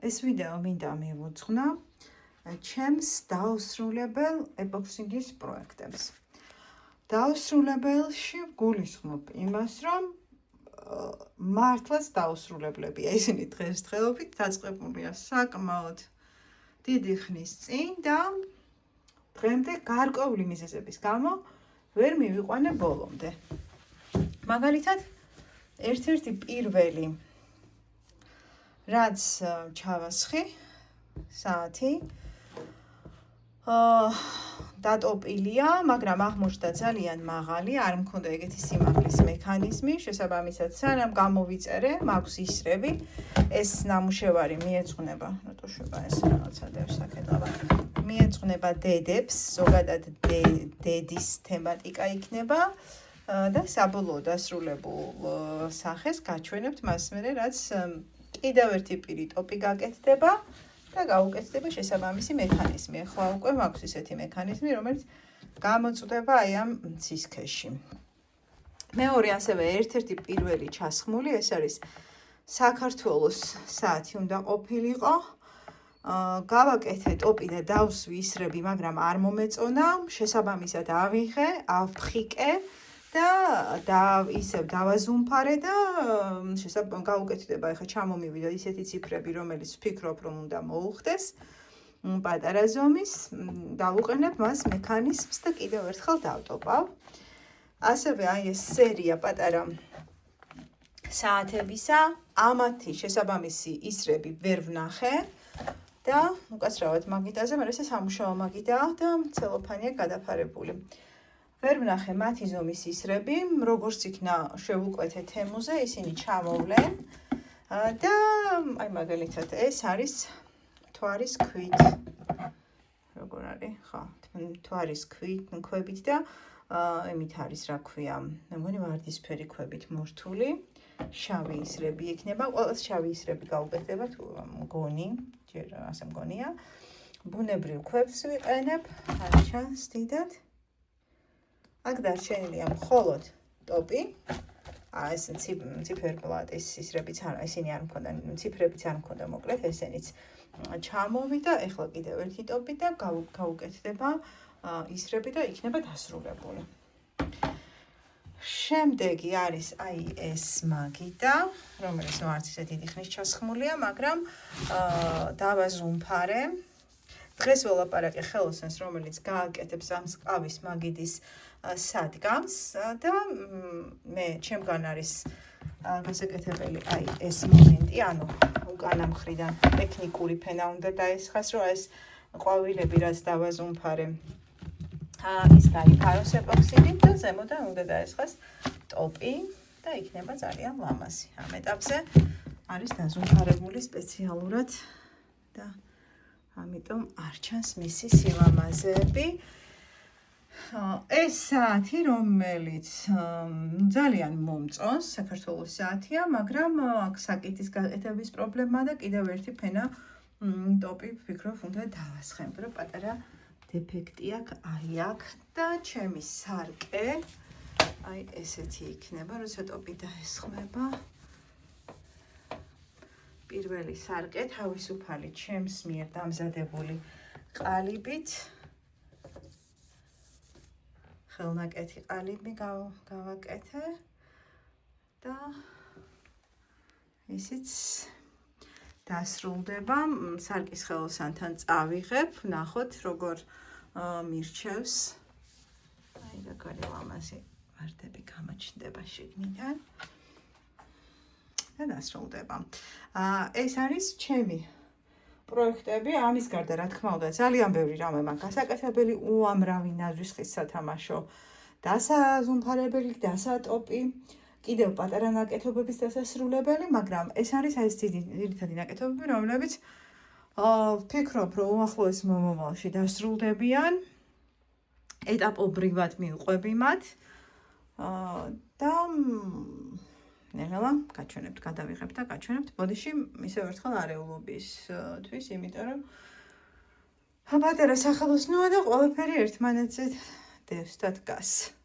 ეს ვიდეო მინდა მივუძღვნა ჩემს დაუსრულებელ ეპოქსიდის პროექტებს. დაუსრულებელში გულისხმობ იმას, რომ მართლაც დაუსრულებლებია ისინი დღესდღეობით დაწყებულია საკმაოდ დიდი ხნის წინ და დღემდე გარკვეული მიზეზების გამო ვერ მივიყვანე ბოლომდე. მაგალითად, ერთ-ერთი პირველი რაც ჩავასხი საათი დატოპილია, მაგრამ აღმოჩნდა ძალიან მაღალი, არ მქონდა ეგეთი სიმაღლის მექანიზმი, შესაბამისად, სანამ გამოვიწერე, მაქვს ისრები, ეს ნამუშევარი მიეძღვნება, რატოშება ეს რაღაცა დევსაკეთება. მიეძღვნება დედებს, ზოგადად დედის თემატიკა იქნება და საბოლოო დასრულებულ სახეს გაჩვენებთ მას მერე, რაც კიდევ ერთი პირი ტოპი გაკეთდება და გაუკეთდება შესაბამისი მექანიზმი. ახლა უკვე მაქვს ისეთი მექანიზმი, რომელიც გამოწვდება აი ამ ცისქეში. მეორე ასევე ერთ-ერთი პირველი ჩასხმული, ეს არის საქართველოს საათი უნდა ყოფილიყო. გავაკეთე ტოპი და დავსვი ისრები, მაგრამ არ მომეწონა, შესაბამისად ავიღე, ავფხიკე და ისევ დავაზუმფარე და გაუკეთდება, ახლა ჩამომივიდა ისეთი ციფრები, რომელიც ვფიქრობ, რომ უნდა მოუხდეს პატარა ზომის, დავუყენებ მას მექანიზმს და კიდევ ერთხელ დავტოპავ. ასევე აი ეს სერია პატარა საათებისა, ამათი შესაბამისი ისრები ვერ ვნახე და უკაცრავად მაგიდაზე, მაგრამ ეს სამუშაო მაგიდაა და ცელოფანია გადაფარებული. ვერ ვნახე მათი ზომის ისრები, როგორც იქნა შევუკვეთე თემუზე, ისინი ჩამოვლენ და აი მაგალითად ეს არის მთვარის ქვით. როგორ არის? ხო, მთვარის ქვებით და იმით არის, რა ქვია, მეგონი ვარდისფერი ქვებით მორთული, შავი ისრები იქნება, ყველას შავი ისრები გაუკეთდება თუ მგონი, ჯერ ასე მგონია. ბუნებრივ ქვებს ვიყენებ, არ ჩანს დიდად. აქ დარჩენილია მხოლოდ ტოპი. ეს ციფერბლატის ისრებიც არა, ისინი არ მქონდა, ციფრებიც არ მქონდა, მოკლედ ესენიც ჩამოვიდა, ეხლა კიდევ ერთი ტოპი და გაუკეთდება ისრები და იქნება დასრულებული. შემდეგი არის აი ეს მაგიდა, რომელიც არც ისე დიდი ხნის ჩასხმულია, მაგრამ დავაზუმფარე. დღეს ველაპარაკე ხელოსანს, რომელიც გააკეთებს ამ სკავის მაგიდის სადგამს და ჩემგან არის გასაკეთებელი აი ეს მომენტი, ანუ უკანა მხრიდან ტექნიკური ფენა უნდა დაესხას, რომ ეს ყვავილები რაც დავაზუმფარე ის დაიფაროს ეპოქსიდით და ზემოდან უნდა დაესხას ტოპი და იქნება ძალიან ლამაზი. ამ ეტაპზე არის დაზუმფარებული სპეციალურად და ამიტომ არ ჩანს მისი სილამაზეები. ეს საათი, რომელიც ძალიან მომწონს, საქართველოს საათია, მაგრამ აქ საკითხის გაკეთების პრობლემა და კიდევ ერთი ფენა ტოპი ვფიქრობ უნდა დავასხემ, რომ პატარა დეფექტი აქვს აი აქ და ჩემი სარკე აი ესეთი იქნება, როცა ტოპი დაესხმება. პირველი სარკე თავისუფალი ჩემს მიერ დამზადებული ყალიბით. ხელნაკეთი ყალიბი გავაკეთე და ისიც დასრულდება. სარკის ხელოსანთან წავიღებ, ნახოთ როგორ მირჩევს. აი როგორი ლამაზი ვარდები გამოჩნდება შიგნიდან. და დასრულდება. ეს არის ჩემი პროექტები, ამის გარდა რა თქმა უნდა ძალიან ბევრი რამე მაქვს გასაკეთებელი, უამრავი ნაზვის ხის სათამაშო, დასაზუმფარებელი, დასატოპი, კიდევ პატარა ნაკეთობების დასასრულებელი, მაგრამ ეს არის აი ეს ძირითადი ნაკეთობები, რომლებიც ვფიქრობ, რომ უახლოეს მომავალში დასრულდებიან, ეტაპობრივად მივყვები მათ და ნელა გაჩვენებთ, გადავიღებთ და გაჩვენებთ ბოდიში ისევ ერთხელ არეულობისთვის, იმიტომ რომ პატარა სახელოსნოა და ყველაფერი ერთმანეთზე დევს და დგას.